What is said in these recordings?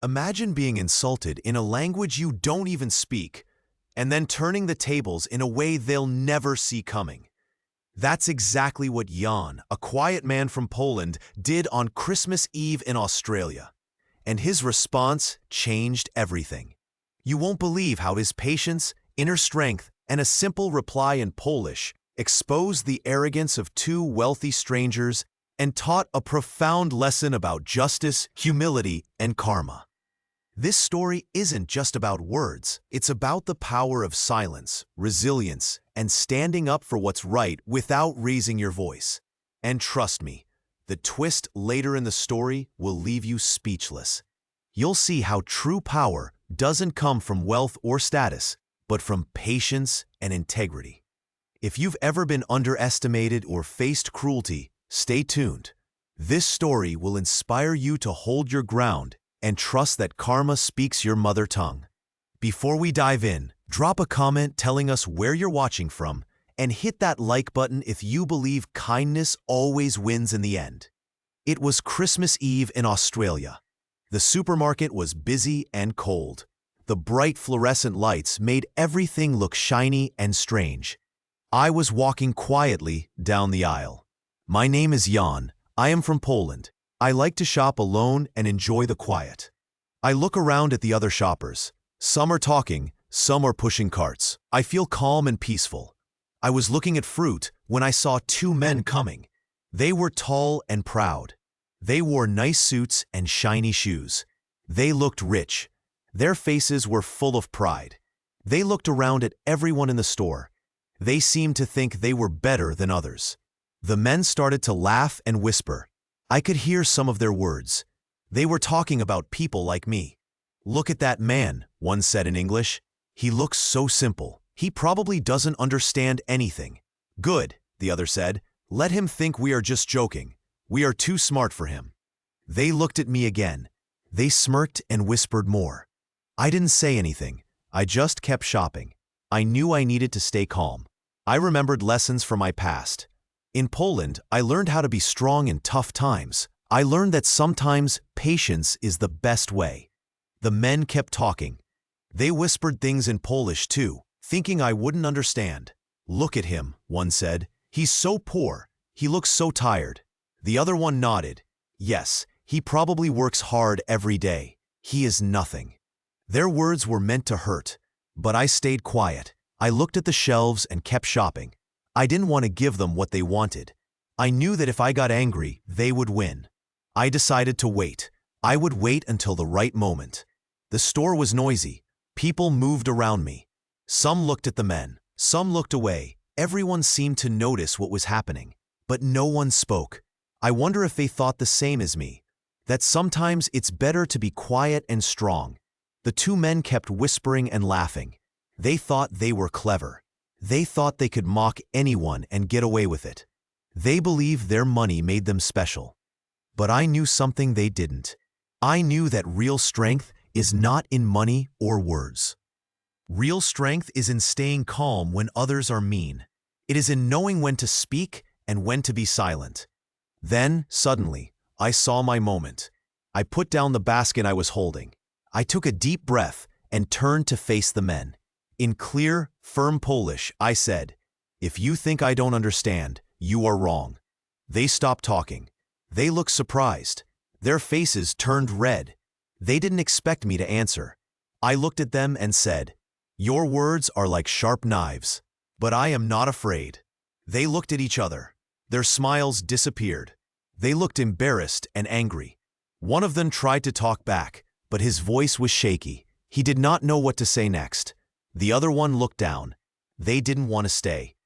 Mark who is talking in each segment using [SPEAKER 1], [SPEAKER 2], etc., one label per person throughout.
[SPEAKER 1] Imagine being insulted in a language you don't even speak, and then turning the tables in a way they'll never see coming. That's exactly what Jan, a quiet man from Poland, did on Christmas Eve in Australia. And his response changed everything. You won't believe how his patience, inner strength, and a simple reply in Polish exposed the arrogance of two wealthy strangers and taught a profound lesson about justice, humility, and karma. This story isn't just about words, it's about the power of silence, resilience, and standing up for what's right without raising your voice. And trust me, the twist later in the story will leave you speechless. You'll see how true power doesn't come from wealth or status, but from patience and integrity. If you've ever been underestimated or faced cruelty, stay tuned. This story will inspire you to hold your ground and trust that karma speaks your mother tongue. Before we dive in, drop a comment telling us where you're watching from and hit that like button if you believe kindness always wins in the end. It was Christmas Eve in Australia. The supermarket was busy and cold. The bright fluorescent lights made everything look shiny and strange. I was walking quietly down the aisle. My name is Jan. I am from Poland. I like to shop alone and enjoy the quiet. I look around at the other shoppers. Some are talking, some are pushing carts. I feel calm and peaceful. I was looking at fruit when I saw two men coming. They were tall and proud. They wore nice suits and shiny shoes. They looked rich. Their faces were full of pride. They looked around at everyone in the store. They seemed to think they were better than others. The men started to laugh and whisper. I could hear some of their words. They were talking about people like me. Look at that man, one said in English. He looks so simple. He probably doesn't understand anything. Good, the other said. Let him think we are just joking. We are too smart for him. They looked at me again. They smirked and whispered more. I didn't say anything. I just kept shopping. I knew I needed to stay calm. I remembered lessons from my past. In Poland, I learned how to be strong in tough times. I learned that sometimes patience is the best way. The men kept talking. They whispered things in Polish too, thinking I wouldn't understand. Look at him, one said. He's so poor. He looks so tired. The other one nodded. Yes, he probably works hard every day. He is nothing. Their words were meant to hurt, but I stayed quiet. I looked at the shelves and kept shopping. I didn't want to give them what they wanted. I knew that if I got angry, they would win. I decided to wait. I would wait until the right moment. The store was noisy. People moved around me. Some looked at the men. Some looked away. Everyone seemed to notice what was happening. But no one spoke. I wonder if they thought the same as me. That sometimes it's better to be quiet and strong. The two men kept whispering and laughing. They thought they were clever. They thought they could mock anyone and get away with it. They believed their money made them special. But I knew something they didn't. I knew that real strength is not in money or words. Real strength is in staying calm when others are mean. It is in knowing when to speak and when to be silent. Then, suddenly, I saw my moment. I put down the basket I was holding. I took a deep breath and turned to face the men. In clear, firm Polish, I said, "If you think I don't understand, you are wrong." They stopped talking. They looked surprised. Their faces turned red. They didn't expect me to answer. I looked at them and said, "Your words are like sharp knives, but I am not afraid." They looked at each other. Their smiles disappeared. They looked embarrassed and angry. One of them tried to talk back, but his voice was shaky. He did not know what to say next. The other one looked down. They didn't want to stay.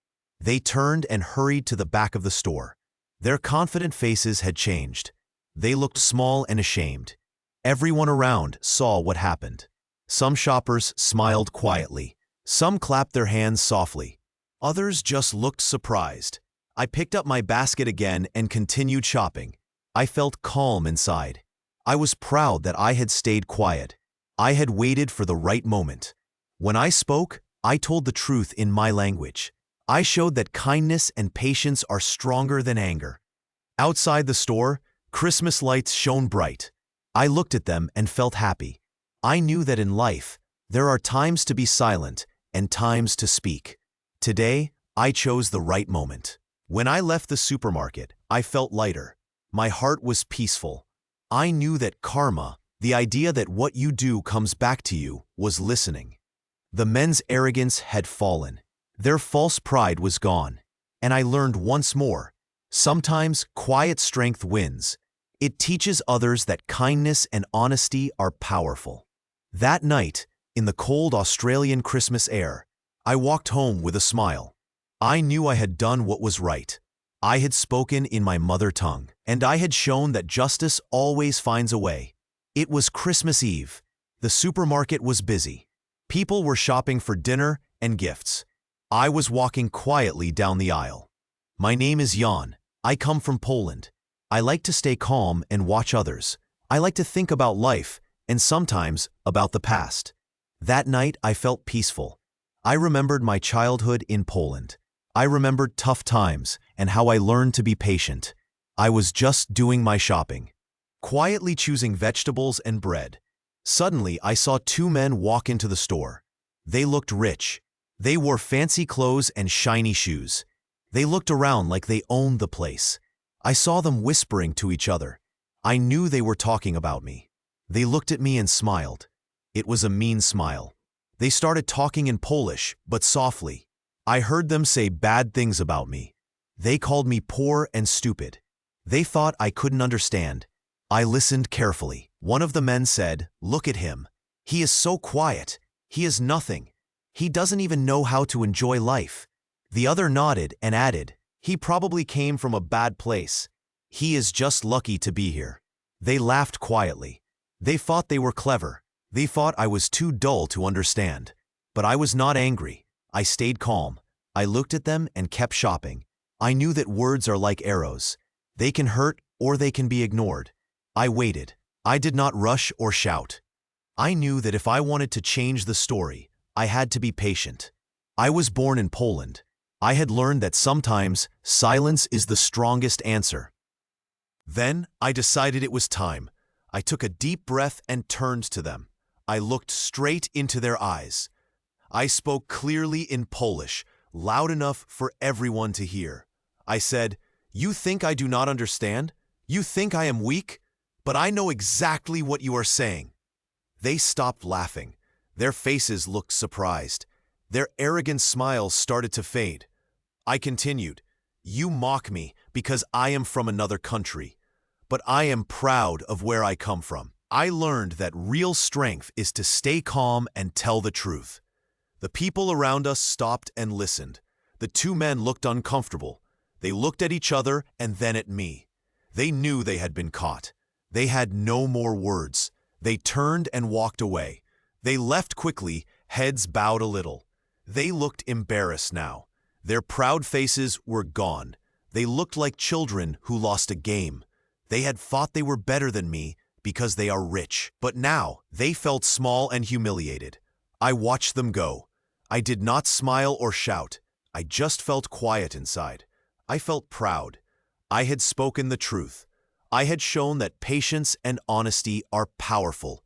[SPEAKER 1] They turned and hurried to the back of the store. Their confident faces had changed. They looked small and ashamed. Everyone around saw what happened. Some shoppers smiled quietly. Some clapped their hands softly. Others just looked surprised. I picked up my basket again and continued shopping. I felt calm inside. I was proud that I had stayed quiet. I had waited for the right moment. When I spoke, I told the truth in my language. I showed that kindness and patience are stronger than anger. Outside the store, Christmas lights shone bright. I looked at them and felt happy. I knew that in life, there are times to be silent and times to speak. Today, I chose the right moment. When I left the supermarket, I felt lighter. My heart was peaceful. I knew that karma, the idea that what you do comes back to you, was listening. The men's arrogance had fallen. Their false pride was gone. And I learned once more, sometimes quiet strength wins. It teaches others that kindness and honesty are powerful. That night, in the cold Australian Christmas air, I walked home with a smile. I knew I had done what was right. I had spoken in my mother tongue, and I had shown that justice always finds a way. It was Christmas Eve. The supermarket was busy. People were shopping for dinner and gifts. I was walking quietly down the aisle. My name is Jan. I come from Poland. I like to stay calm and watch others. I like to think about life and sometimes about the past. That night I felt peaceful. I remembered my childhood in Poland. I remembered tough times and how I learned to be patient. I was just doing my shopping, quietly choosing vegetables and bread. Suddenly I saw two men walk into the store. They looked rich. They wore fancy clothes and shiny shoes. They looked around like they owned the place. I saw them whispering to each other. I knew they were talking about me. They looked at me and smiled. It was a mean smile. They started talking in Polish, but softly. I heard them say bad things about me. They called me poor and stupid. They thought I couldn't understand. I listened carefully. One of the men said, "Look at him. He is so quiet. He is nothing. He doesn't even know how to enjoy life." The other nodded and added, "He probably came from a bad place. He is just lucky to be here." They laughed quietly. They thought they were clever. They thought I was too dull to understand. But I was not angry. I stayed calm. I looked at them and kept shopping. I knew that words are like arrows. They can hurt or they can be ignored. I waited. I did not rush or shout. I knew that if I wanted to change the story, I had to be patient. I was born in Poland. I had learned that sometimes silence is the strongest answer. Then I decided it was time. I took a deep breath and turned to them. I looked straight into their eyes. I spoke clearly in Polish, loud enough for everyone to hear. I said, "You think I do not understand? You think I am weak? But I know exactly what you are saying." They stopped laughing. Their faces looked surprised. Their arrogant smiles started to fade. I continued, "You mock me because I am from another country, but I am proud of where I come from. I learned that real strength is to stay calm and tell the truth." The people around us stopped and listened. The two men looked uncomfortable. They looked at each other and then at me. They knew they had been caught. They had no more words. They turned and walked away. They left quickly, heads bowed a little. They looked embarrassed now. Their proud faces were gone. They looked like children who lost a game. They had thought they were better than me because they are rich. But now they felt small and humiliated. I watched them go. I did not smile or shout. I just felt quiet inside. I felt proud. I had spoken the truth. I had shown that patience and honesty are powerful.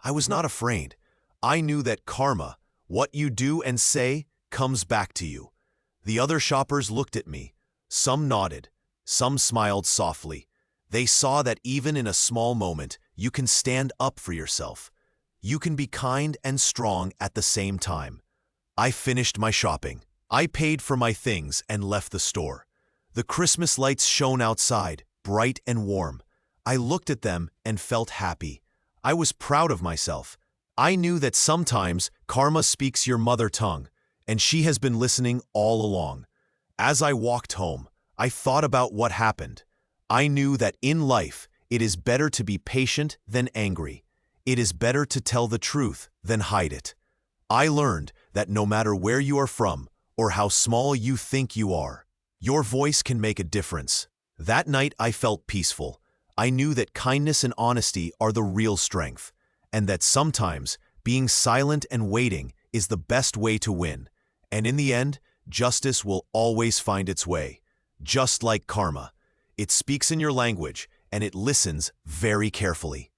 [SPEAKER 1] I was not afraid. I knew that karma, what you do and say, comes back to you. The other shoppers looked at me. Some nodded. Some smiled softly. They saw that even in a small moment, you can stand up for yourself. You can be kind and strong at the same time. I finished my shopping. I paid for my things and left the store. The Christmas lights shone outside, bright and warm. I looked at them and felt happy. I was proud of myself. I knew that sometimes karma speaks your mother tongue, and she has been listening all along. As I walked home, I thought about what happened. I knew that in life, it is better to be patient than angry. It is better to tell the truth than hide it. I learned that no matter where you are from or how small you think you are, your voice can make a difference. That night I felt peaceful. I knew that kindness and honesty are the real strength, and that sometimes being silent and waiting is the best way to win. And in the end, justice will always find its way. Just like karma. It speaks in your language, and it listens very carefully.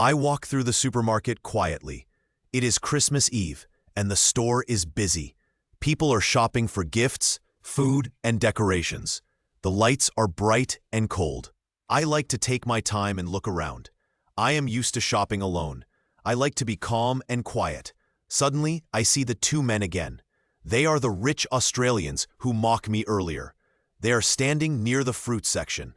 [SPEAKER 1] I walk through the supermarket quietly. It is Christmas Eve, and the store is busy. People are shopping for gifts, food, and decorations. The lights are bright and cold. I like to take my time and look around. I am used to shopping alone. I like to be calm and quiet. Suddenly, I see the two men again. They are the rich Australians who mocked me earlier. They are standing near the fruit section.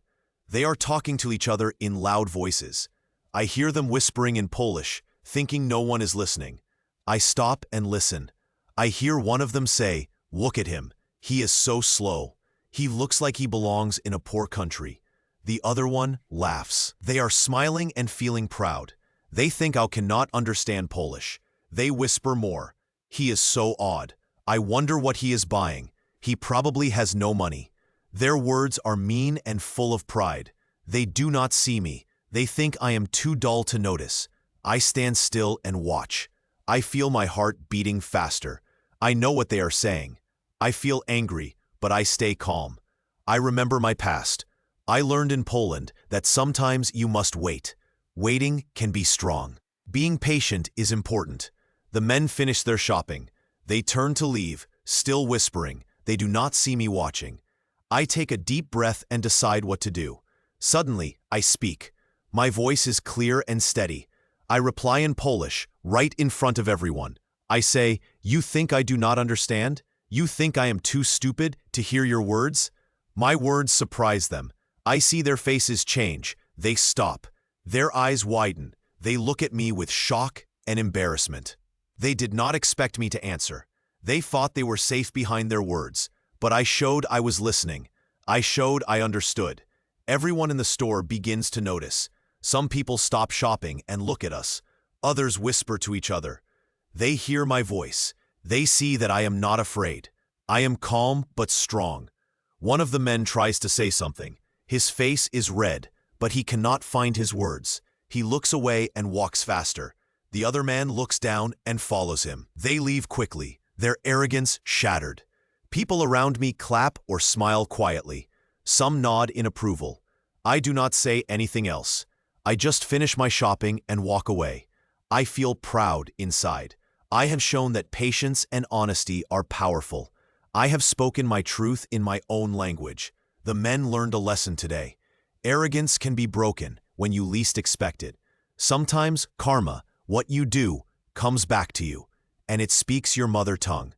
[SPEAKER 1] They are talking to each other in loud voices. I hear them whispering in Polish, thinking no one is listening. I stop and listen. I hear one of them say, "Look at him. He is so slow. He looks like he belongs in a poor country." The other one laughs. They are smiling and feeling proud. They think I cannot understand Polish. They whisper more. "He is so odd. I wonder what he is buying. He probably has no money." Their words are mean and full of pride. They do not see me. They think I am too dull to notice. I stand still and watch. I feel my heart beating faster. I know what they are saying. I feel angry, but I stay calm. I remember my past. I learned in Poland that sometimes you must wait. Waiting can be strong. Being patient is important. The men finish their shopping. They turn to leave, still whispering. They do not see me watching. I take a deep breath and decide what to do. Suddenly, I speak. My voice is clear and steady. I reply in Polish, right in front of everyone. I say, "You think I do not understand? You think I am too stupid to hear your words?" My words surprise them. I see their faces change. They stop. Their eyes widen. They look at me with shock and embarrassment. They did not expect me to answer. They thought they were safe behind their words. But I showed I was listening. I showed I understood. Everyone in the store begins to notice. Some people stop shopping and look at us. Others whisper to each other. They hear my voice. They see that I am not afraid. I am calm but strong. One of the men tries to say something. His face is red, but he cannot find his words. He looks away and walks faster. The other man looks down and follows him. They leave quickly, their arrogance shattered. People around me clap or smile quietly. Some nod in approval. I do not say anything else. I just finish my shopping and walk away. I feel proud inside. I have shown that patience and honesty are powerful. I have spoken my truth in my own language. The men learned a lesson today. Arrogance can be broken when you least expect it. Sometimes karma, what you do, comes back to you, and it speaks your mother tongue.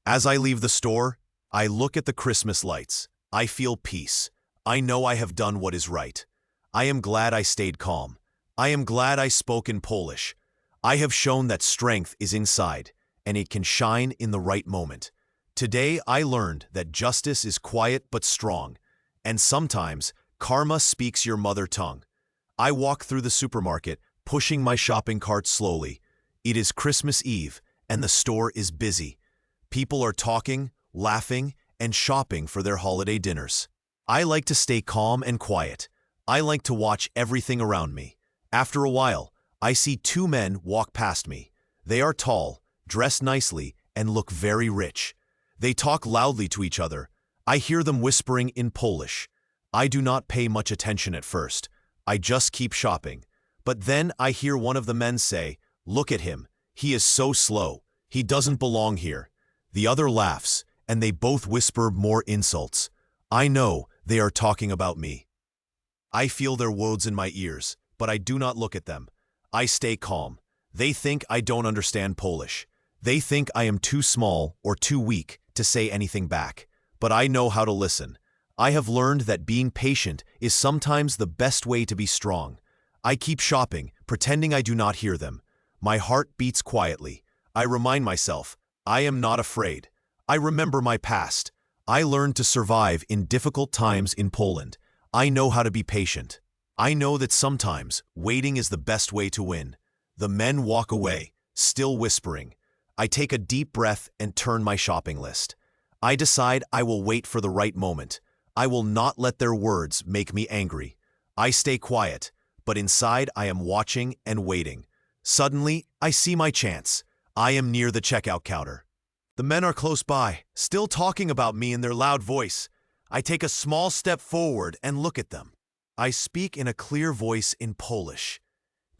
[SPEAKER 1] As I leave the store, I look at the Christmas lights. I feel peace. I know I have done what is right. I am glad I stayed calm. I am glad I spoke in Polish. I have shown that strength is inside, and it can shine in the right moment. Today I learned that justice is quiet but strong, and sometimes karma speaks your mother tongue. I walk through the supermarket, pushing my shopping cart slowly. It is Christmas Eve, and the store is busy. People are talking, laughing, and shopping for their holiday dinners. I like to stay calm and quiet. I like to watch everything around me. After a while, I see two men walk past me. They are tall, dressed nicely, and look very rich. They talk loudly to each other. I hear them whispering in Polish. I do not pay much attention at first. I just keep shopping. But then I hear one of the men say, "Look at him. He is so slow. He doesn't belong here." The other laughs, and they both whisper more insults. I know they are talking about me. I feel their words in my ears, but I do not look at them. I stay calm. They think I don't understand Polish. They think I am too small or too weak to say anything back. But I know how to listen. I have learned that being patient is sometimes the best way to be strong. I keep shopping, pretending I do not hear them. My heart beats quietly. I remind myself, I am not afraid. I remember my past. I learned to survive in difficult times in Poland. I know how to be patient. I know that sometimes waiting is the best way to win. The men walk away, still whispering. I take a deep breath and turn my shopping list. I decide I will wait for the right moment. I will not let their words make me angry. I stay quiet, but inside I am watching and waiting. Suddenly, I see my chance. I am near the checkout counter. The men are close by, still talking about me in their loud voice. I take a small step forward and look at them. I speak in a clear voice in Polish.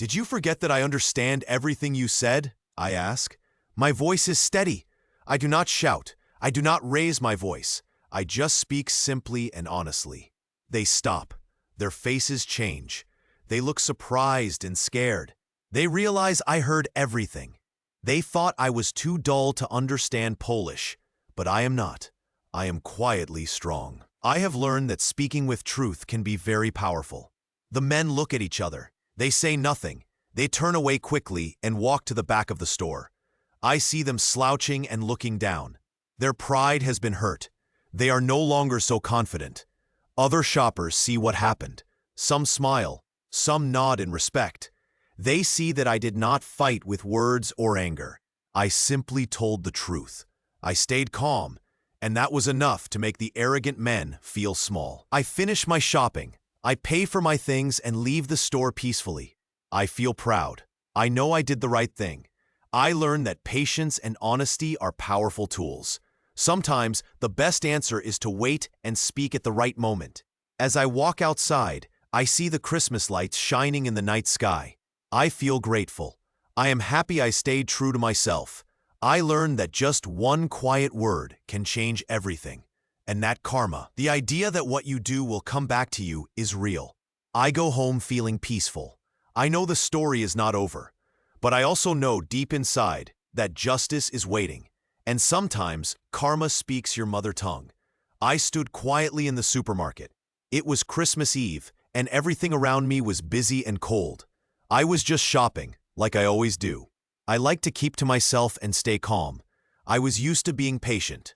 [SPEAKER 1] Did you forget that I understand everything you said? I ask. My voice is steady. I do not shout. I do not raise my voice. I just speak simply and honestly. They stop. Their faces change. They look surprised and scared. They realize I heard everything. They thought I was too dull to understand Polish, but I am not. I am quietly strong. I have learned that speaking with truth can be very powerful. The men look at each other. They say nothing. They turn away quickly and walk to the back of the store. I see them slouching and looking down. Their pride has been hurt. They are no longer so confident. Other shoppers see what happened. Some smile. Some nod in respect. They see that I did not fight with words or anger. I simply told the truth. I stayed calm, and that was enough to make the arrogant men feel small. I finish my shopping. I pay for my things and leave the store peacefully. I feel proud. I know I did the right thing. I learned that patience and honesty are powerful tools. Sometimes the best answer is to wait and speak at the right moment. As I walk outside, I see the Christmas lights shining in the night sky. I feel grateful. I am happy I stayed true to myself. I learned that just one quiet word can change everything. And that karma, the idea that what you do will come back to you, is real. I go home feeling peaceful. I know the story is not over. But I also know deep inside that justice is waiting. And sometimes karma speaks your mother tongue. I stood quietly in the supermarket. It was Christmas Eve, and everything around me was busy and cold. I was just shopping, like I always do. I like to keep to myself and stay calm. I was used to being patient.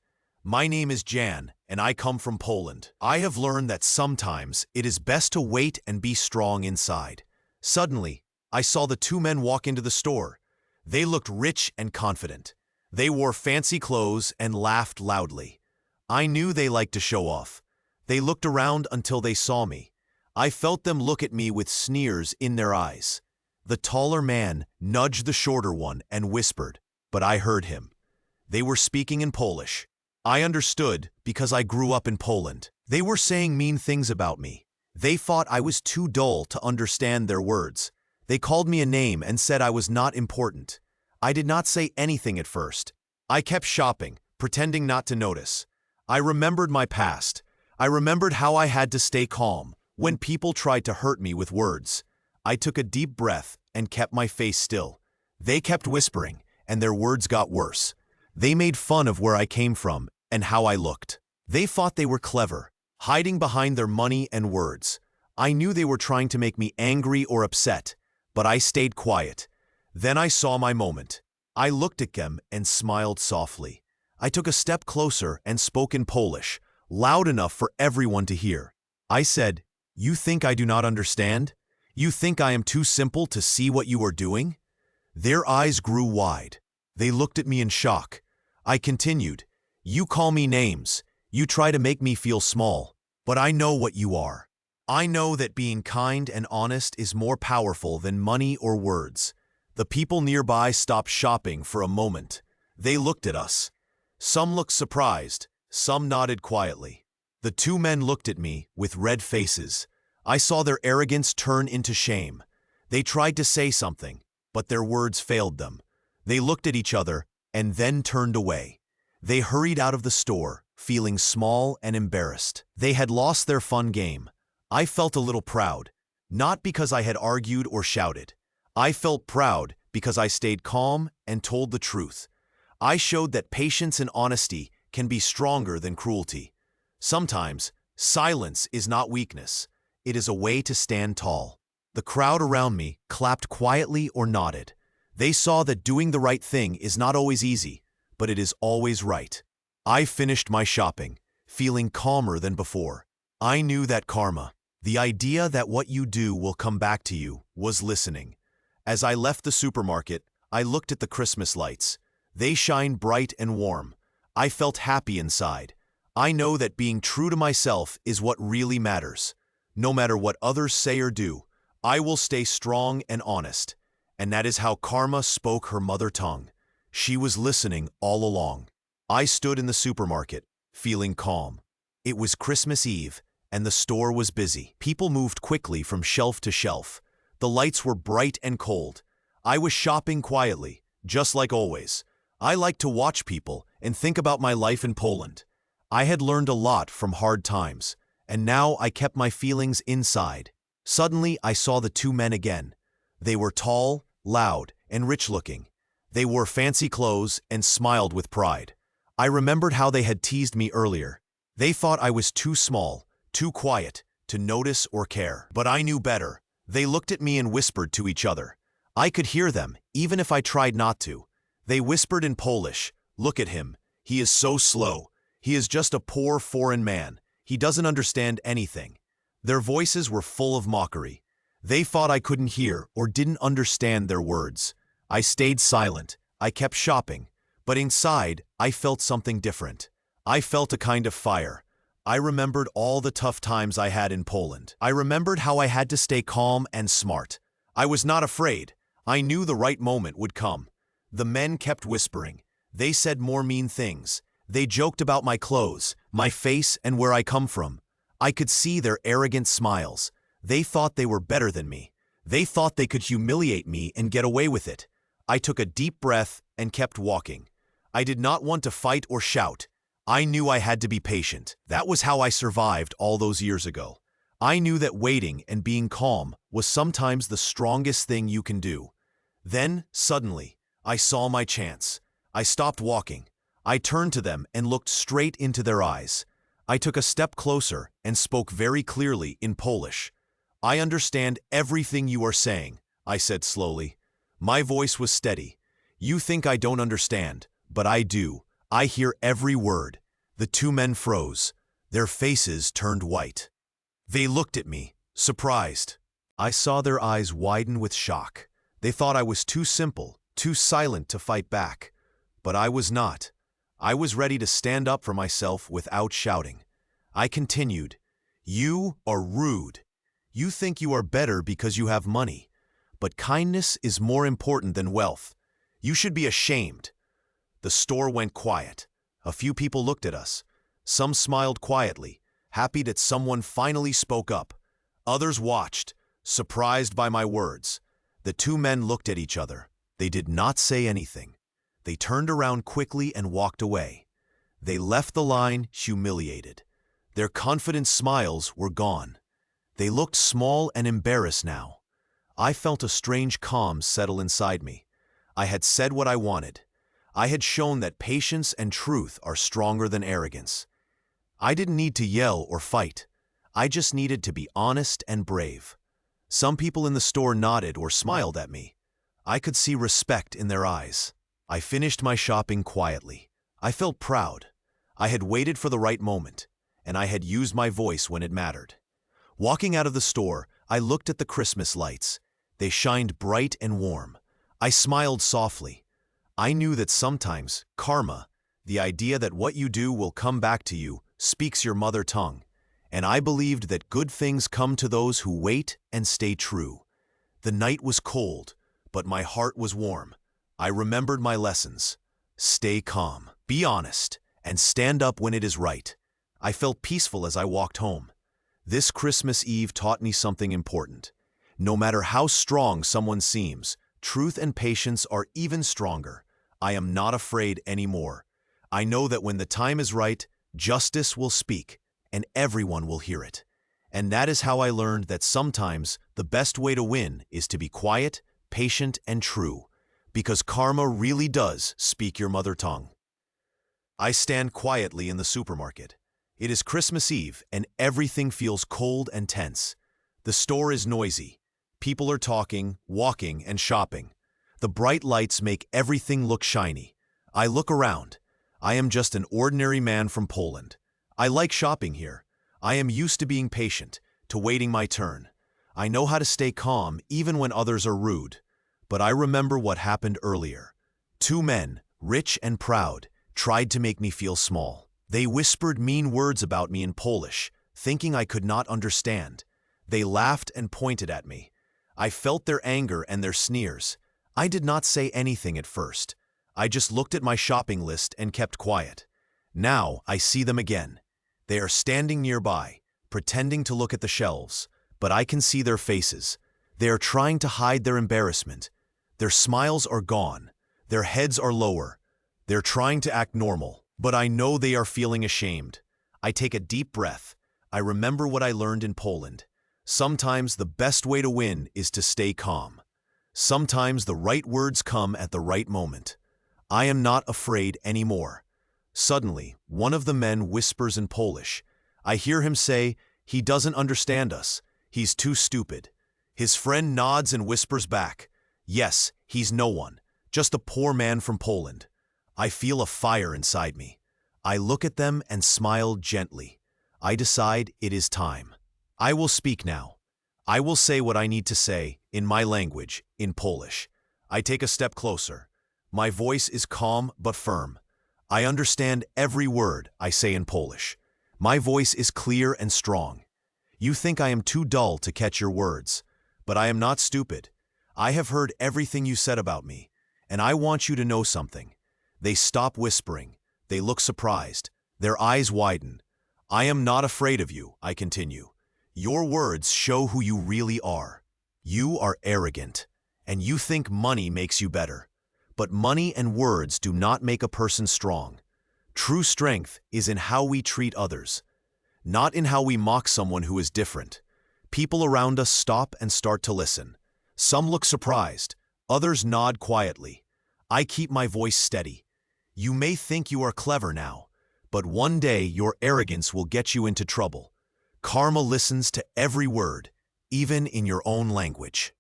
[SPEAKER 1] My name is Jan, and I come from Poland. I have learned that sometimes it is best to wait and be strong inside. Suddenly, I saw the two men walk into the store. They looked rich and confident. They wore fancy clothes and laughed loudly. I knew they liked to show off. They looked around until they saw me. I felt them look at me with sneers in their eyes. The taller man nudged the shorter one and whispered, but I heard him. They were speaking in Polish. I understood because I grew up in Poland. They were saying mean things about me. They thought I was too dull to understand their words. They called me a name and said I was not important. I did not say anything at first. I kept shopping, pretending not to notice. I remembered my past. I remembered how I had to stay calm when people tried to hurt me with words. I took a deep breath and kept my face still. They kept whispering, and their words got worse. They made fun of where I came from and how I looked. They thought they were clever, hiding behind their money and words. I knew they were trying to make me angry or upset, but I stayed quiet. Then I saw my moment. I looked at them and smiled softly. I took a step closer and spoke in Polish, loud enough for everyone to hear. I said, "You think I do not understand? You think I am too simple to see what you are doing?" Their eyes grew wide. They looked at me in shock. I continued, "You call me names. You try to make me feel small. But I know what you are. I know that being kind and honest is more powerful than money or words." The people nearby stopped shopping for a moment. They looked at us. Some looked surprised. Some nodded quietly. The two men looked at me with red faces. I saw their arrogance turn into shame. They tried to say something, but their words failed them. They looked at each other and then turned away. They hurried out of the store, feeling small and embarrassed. They had lost their fun game. I felt a little proud, not because I had argued or shouted. I felt proud because I stayed calm and told the truth. I showed that patience and honesty can be stronger than cruelty. Sometimes, silence is not weakness. It is a way to stand tall. The crowd around me clapped quietly or nodded. They saw that doing the right thing is not always easy, but it is always right. I finished my shopping, feeling calmer than before. I knew that karma, the idea that what you do will come back to you, was listening. As I left the supermarket, I looked at the Christmas lights. They shine bright and warm. I felt happy inside. I know that being true to myself is what really matters. No matter what others say or do, I will stay strong and honest. And that is how karma spoke her mother tongue. She was listening all along. I stood in the supermarket, feeling calm. It was Christmas Eve, and the store was busy. People moved quickly from shelf to shelf. The lights were bright and cold. I was shopping quietly, just like always. I like to watch people and think about my life in Poland. I had learned a lot from hard times, and now I kept my feelings inside. Suddenly, I saw the two men again. They were tall, loud, and rich-looking. They wore fancy clothes and smiled with pride. I remembered how they had teased me earlier. They thought I was too small, too quiet, to notice or care. But I knew better. They looked at me and whispered to each other. I could hear them, even if I tried not to. They whispered in Polish, "Look at him. He is so slow. He is just a poor foreign man. He doesn't understand anything." Their voices were full of mockery. They thought I couldn't hear or didn't understand their words. I stayed silent. I kept shopping. But inside, I felt something different. I felt a kind of fire. I remembered all the tough times I had in Poland. I remembered how I had to stay calm and smart. I was not afraid. I knew the right moment would come. The men kept whispering. They said more mean things. They joked about my clothes, my face, and where I come from. I could see their arrogant smiles. They thought they were better than me. They thought they could humiliate me and get away with it. I took a deep breath and kept walking. I did not want to fight or shout. I knew I had to be patient. That was how I survived all those years ago. I knew that waiting and being calm was sometimes the strongest thing you can do. Then, suddenly, I saw my chance. I stopped walking. I turned to them and looked straight into their eyes. I took a step closer and spoke very clearly in Polish. "I understand everything you are saying," I said slowly. My voice was steady. "You think I don't understand, but I do. I hear every word." The two men froze. Their faces turned white. They looked at me, surprised. I saw their eyes widen with shock. They thought I was too simple, too silent to fight back. But I was not. I was ready to stand up for myself without shouting. I continued, "You are rude. You think you are better because you have money. But kindness is more important than wealth. You should be ashamed." The store went quiet. A few people looked at us. Some smiled quietly, happy that someone finally spoke up. Others watched, surprised by my words. The two men looked at each other. They did not say anything. They turned around quickly and walked away. They left the line humiliated. Their confident smiles were gone. They looked small and embarrassed now. I felt a strange calm settle inside me. I had said what I wanted. I had shown that patience and truth are stronger than arrogance. I didn't need to yell or fight. I just needed to be honest and brave. Some people in the store nodded or smiled at me. I could see respect in their eyes. I finished my shopping quietly. I felt proud. I had waited for the right moment, and I had used my voice when it mattered. Walking out of the store, I looked at the Christmas lights. They shined bright and warm. I smiled softly. I knew that sometimes karma, the idea that what you do will come back to you, speaks your mother tongue. And I believed that good things come to those who wait and stay true. The night was cold, but my heart was warm. I remembered my lessons. Stay calm, be honest, and stand up when it is right. I felt peaceful as I walked home. This Christmas Eve taught me something important. No matter how strong someone seems, truth and patience are even stronger. I am not afraid anymore. I know that when the time is right, justice will speak, and everyone will hear it. And that is how I learned that sometimes the best way to win is to be quiet, patient, and true, because karma really does speak your mother tongue. I stand quietly in the supermarket. It is Christmas Eve, and everything feels cold and tense. The store is noisy. People are talking, walking, and shopping. The bright lights make everything look shiny. I look around. I am just an ordinary man from Poland. I like shopping here. I am used to being patient, to waiting my turn. I know how to stay calm even when others are rude. But I remember what happened earlier. Two men, rich and proud, tried to make me feel small. They whispered mean words about me in Polish, thinking I could not understand. They laughed and pointed at me. I felt their anger and their sneers. I did not say anything at first. I just looked at my shopping list and kept quiet. Now I see them again. They are standing nearby, pretending to look at the shelves, but I can see their faces. They are trying to hide their embarrassment. Their smiles are gone. Their heads are lower. They're trying to act normal, but I know they are feeling ashamed. I take a deep breath. I remember what I learned in Poland. Sometimes the best way to win is to stay calm. Sometimes the right words come at the right moment. I am not afraid anymore. Suddenly, one of the men whispers in Polish. I hear him say, "He doesn't understand us. He's too stupid." His friend nods and whispers back, "Yes, he's no one, just a poor man from Poland." I feel a fire inside me. I look at them and smile gently. I decide it is time. I will speak now. I will say what I need to say, in my language, in Polish. I take a step closer. My voice is calm but firm. I understand every word I say in Polish. My voice is clear and strong. You think I am too dull to catch your words, but I am not stupid. I have heard everything you said about me, and I want you to know something. They stop whispering. They look surprised. Their eyes widen. I am not afraid of you, I continue. Your words show who you really are. You are arrogant, and you think money makes you better. But money and words do not make a person strong. True strength is in how we treat others, not in how we mock someone who is different. People around us stop and start to listen. Some look surprised, others nod quietly. I keep my voice steady. You may think you are clever now, but one day your arrogance will get you into trouble. Karma listens to every word, even in your own language.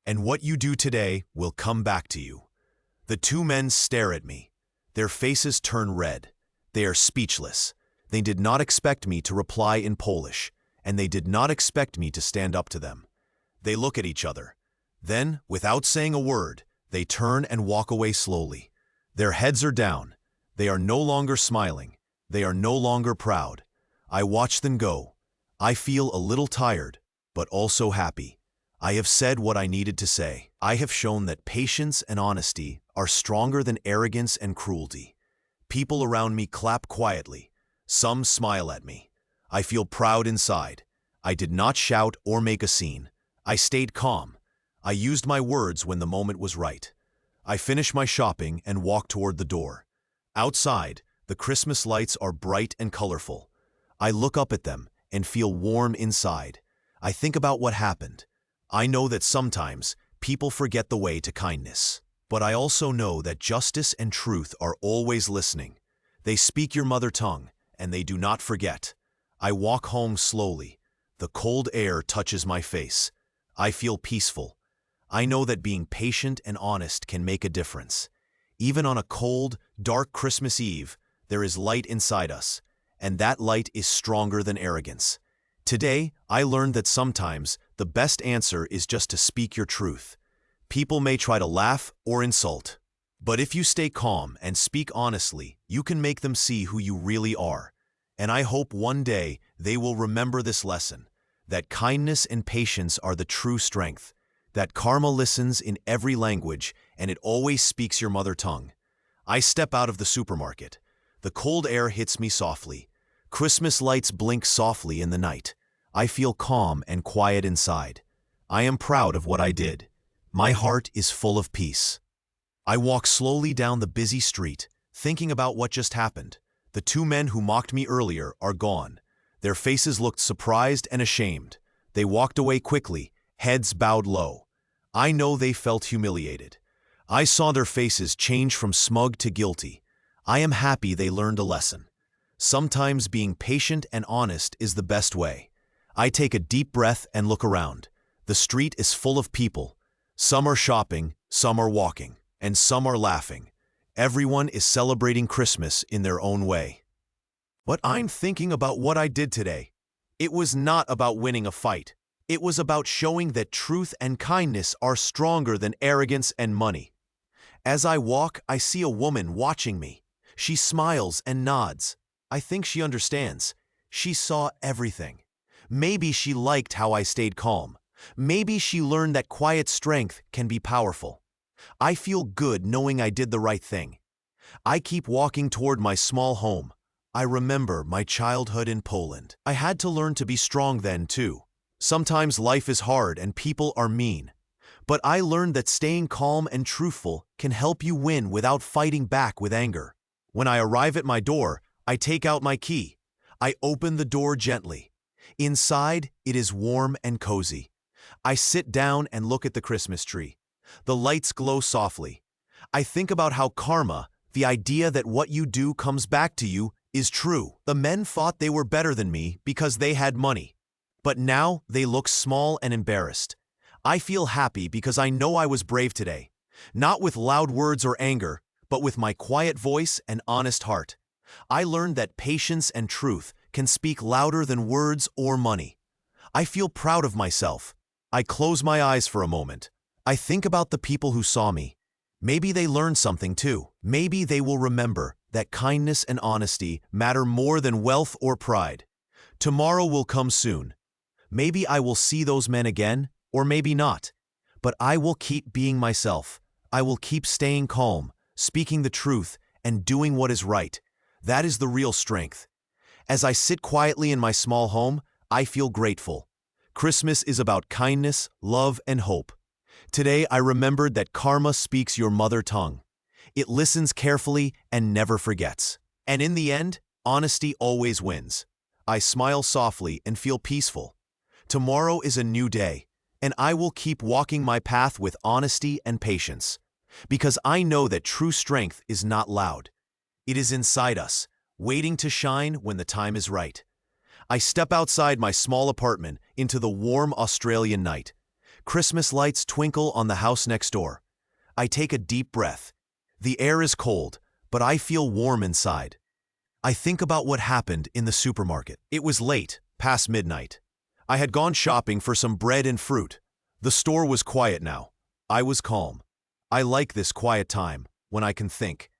[SPEAKER 1] And what you do today will come back to you. The two men stare at me. Their faces turn red. They are speechless. They did not expect me to reply in Polish, and they did not expect me to stand up to them. They look at each other. Then, without saying a word, they turn and walk away slowly. Their heads are down. They are no longer smiling. They are no longer proud. I watch them go. I feel a little tired, but also happy. I have said what I needed to say. I have shown that patience and honesty are stronger than arrogance and cruelty. People around me clap quietly. Some smile at me. I feel proud inside. I did not shout or make a scene. I stayed calm. I used my words when the moment was right. I finish my shopping and walk toward the door. Outside, the Christmas lights are bright and colorful. I look up at them and feel warm inside. I think about what happened. I know that sometimes people forget the way to kindness. But I also know that justice and truth are always listening. They speak your mother tongue, and they do not forget. I walk home slowly. The cold air touches my face. I feel peaceful. I know that being patient and honest can make a difference. Even on a cold, dark Christmas Eve, there is light inside us, and that light is stronger than arrogance. Today, I learned that sometimes the best answer is just to speak your truth. People may try to laugh or insult, but if you stay calm and speak honestly, you can make them see who you really are. And I hope one day they will remember this lesson, that kindness and patience are the true strength, that karma listens in every language and it always speaks your mother tongue. I step out of the supermarket. The cold air hits me softly. Christmas lights blink softly in the night. I feel calm and quiet inside. I am proud of what I did. My heart is full of peace. I walk slowly down the busy street, thinking about what just happened. The two men who mocked me earlier are gone. Their faces looked surprised and ashamed. They walked away quickly, heads bowed low. I know they felt humiliated. I saw their faces change from smug to guilty. I am happy they learned a lesson. Sometimes being patient and honest is the best way. I take a deep breath and look around. The street is full of people. Some are shopping, some are walking, and some are laughing. Everyone is celebrating Christmas in their own way. But I'm thinking about what I did today. It was not about winning a fight. It was about showing that truth and kindness are stronger than arrogance and money. As I walk, I see a woman watching me. She smiles and nods. I think she understands. She saw everything. Maybe she liked how I stayed calm. Maybe she learned that quiet strength can be powerful. I feel good knowing I did the right thing. I keep walking toward my small home. I remember my childhood in Poland. I had to learn to be strong then too. Sometimes life is hard and people are mean. But I learned that staying calm and truthful can help you win without fighting back with anger. When I arrive at my door, I take out my key. I open the door gently. Inside, it is warm and cozy. I sit down and look at the Christmas tree. The lights glow softly. I think about how karma, the idea that what you do comes back to you, is true. The men thought they were better than me because they had money. But now they look small and embarrassed. I feel happy because I know I was brave today. Not with loud words or anger, but with my quiet voice and honest heart. I learned that patience and truth can speak louder than words or money. I feel proud of myself. I close my eyes for a moment. I think about the people who saw me. Maybe they learned something too. Maybe they will remember that kindness and honesty matter more than wealth or pride. Tomorrow will come soon. Maybe I will see those men again, or maybe not. But I will keep being myself. I will keep staying calm, speaking the truth, and doing what is right. That is the real strength. As I sit quietly in my small home, I feel grateful. Christmas is about kindness, love, and hope. Today I remembered that karma speaks your mother tongue. It listens carefully and never forgets. And in the end, honesty always wins. I smile softly and feel peaceful. Tomorrow is a new day, and I will keep walking my path with honesty and patience. Because I know that true strength is not loud. It is inside us, waiting to shine when the time is right. I step outside my small apartment into the warm Australian night. Christmas lights twinkle on the house next door. I take a deep breath. The air is cold, but I feel warm inside. I think about what happened in the supermarket. It was late, past midnight. I had gone shopping for some bread and fruit. The store was quiet now. I was calm. I like this quiet time, when I can think.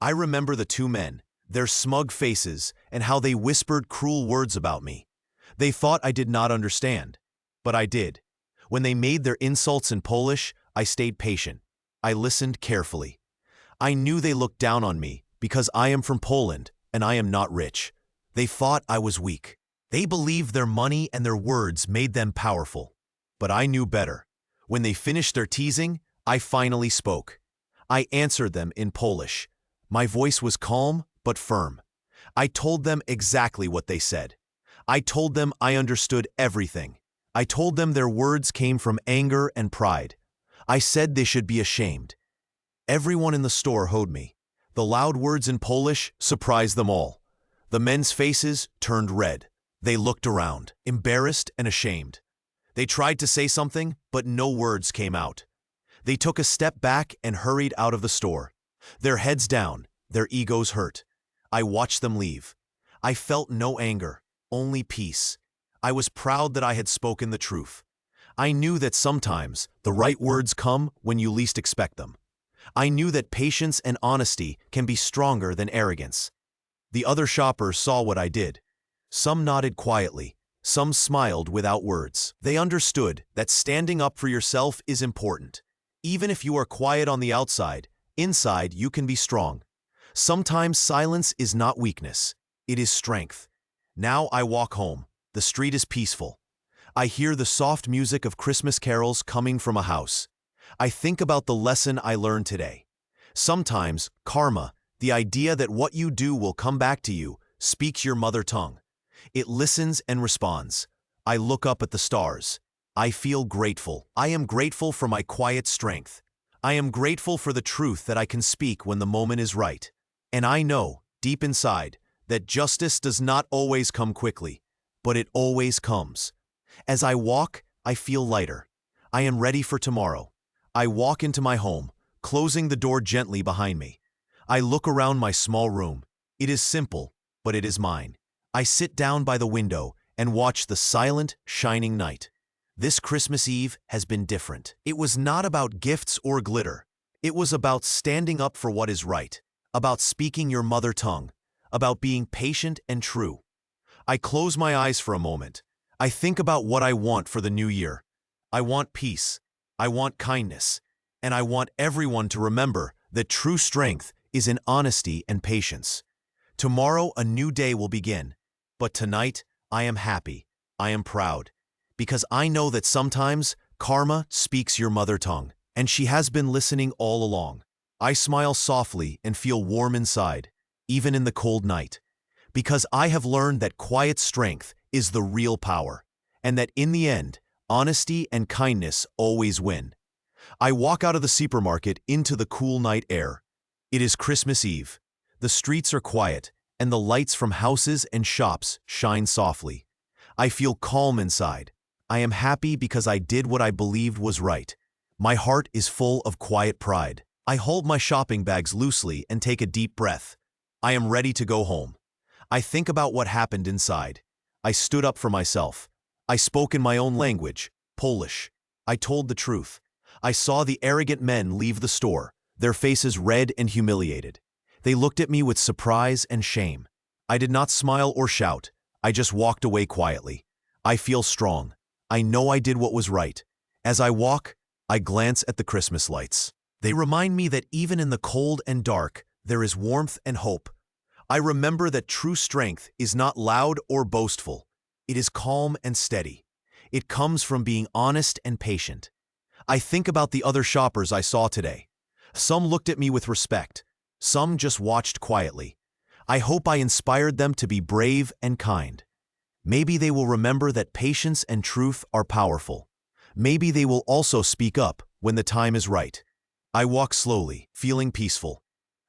[SPEAKER 1] I remember the two men, their smug faces, and how they whispered cruel words about me. They thought I did not understand, but I did. When they made their insults in Polish, I stayed patient. I listened carefully. I knew they looked down on me because I am from Poland and I am not rich. They thought I was weak. They believed their money and their words made them powerful. But I knew better. When they finished their teasing, I finally spoke. I answered them in Polish. My voice was calm but firm. I told them exactly what they said. I told them I understood everything. I told them their words came from anger and pride. I said they should be ashamed. Everyone in the store heard me. The loud words in Polish surprised them all. The men's faces turned red. They looked around, embarrassed and ashamed. They tried to say something, but no words came out. They took a step back and hurried out of the store. Their heads down, their egos hurt. I watched them leave. I felt no anger, only peace. I was proud that I had spoken the truth. I knew that sometimes the right words come when you least expect them. I knew that patience and honesty can be stronger than arrogance. The other shoppers saw what I did. Some nodded quietly. Some smiled without words. They understood that standing up for yourself is important. Even if you are quiet on the outside, inside you can be strong. Sometimes silence is not weakness. It is strength. Now I walk home. The street is peaceful. I hear the soft music of Christmas carols coming from a house. I think about the lesson I learned today. Sometimes, karma, the idea that what you do will come back to you, speaks your mother tongue. It listens and responds. I look up at the stars. I feel grateful. I am grateful for my quiet strength. I am grateful for the truth that I can speak when the moment is right. And I know, deep inside, that justice does not always come quickly, but it always comes. As I walk, I feel lighter. I am ready for tomorrow. I walk into my home, closing the door gently behind me. I look around my small room. It is simple, but it is mine. I sit down by the window and watch the silent, shining night. This Christmas Eve has been different. It was not about gifts or glitter. It was about standing up for what is right, about speaking your mother tongue, about being patient and true. I close my eyes for a moment. I think about what I want for the new year. I want peace. I want kindness. And I want everyone to remember that true strength is in honesty and patience. Tomorrow a new day will begin. But tonight, I am happy. I am proud. because I know that sometimes karma speaks your mother tongue, and she has been listening all along. I smile softly and feel warm inside, even in the cold night, because I have learned that quiet strength is the real power, and that in the end, honesty and kindness always win. I walk out of the supermarket into the cool night air. It is Christmas Eve. The streets are quiet, and the lights from houses and shops shine softly. I feel calm inside. I am happy because I did what I believed was right. My heart is full of quiet pride. I hold my shopping bags loosely and take a deep breath. I am ready to go home. I think about what happened inside. I stood up for myself. I spoke in my own language, Polish. I told the truth. I saw the arrogant men leave the store, their faces red and humiliated. They looked at me with surprise and shame. I did not smile or shout. I just walked away quietly. I feel strong. I know I did what was right. As I walk, I glance at the Christmas lights. They remind me that even in the cold and dark, there is warmth and hope. I remember that true strength is not loud or boastful. It is calm and steady. It comes from being honest and patient. I think about the other shoppers I saw today. Some looked at me with respect. Some just watched quietly. I hope I inspired them to be brave and kind. Maybe they will remember that patience and truth are powerful. Maybe they will also speak up when the time is right. I walk slowly, feeling peaceful.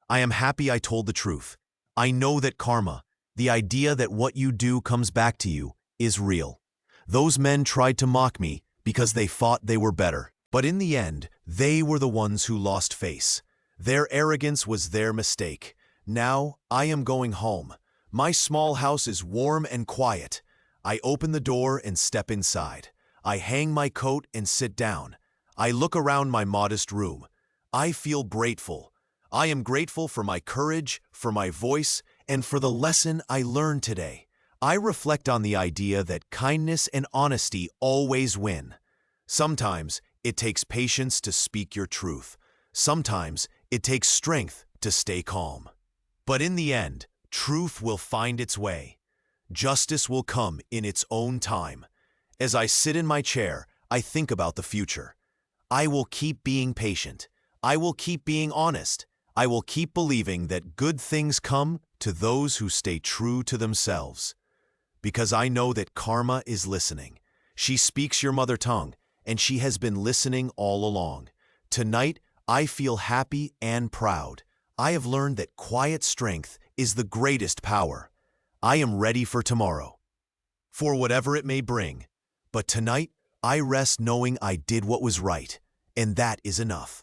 [SPEAKER 1] I am happy I told the truth. I know that karma, the idea that what you do comes back to you, is real. Those men tried to mock me because they thought they were better. But in the end, they were the ones who lost face. Their arrogance was their mistake. Now, I am going home. My small house is warm and quiet. I open the door and step inside. I hang my coat and sit down. I look around my modest room. I feel grateful. I am grateful for my courage, for my voice, and for the lesson I learned today. I reflect on the idea that kindness and honesty always win. Sometimes, it takes patience to speak your truth. Sometimes, it takes strength to stay calm. But in the end, truth will find its way. Justice will come in its own time. As I sit in my chair, I think about the future. I will keep being patient. I will keep being honest. I will keep believing that good things come to those who stay true to themselves. Because I know that karma is listening. She speaks your mother tongue, and she has been listening all along. Tonight, I feel happy and proud. I have learned that quiet strength is the greatest power. I am ready for tomorrow, for whatever it may bring. But tonight, I rest knowing I did what was right, and that is enough.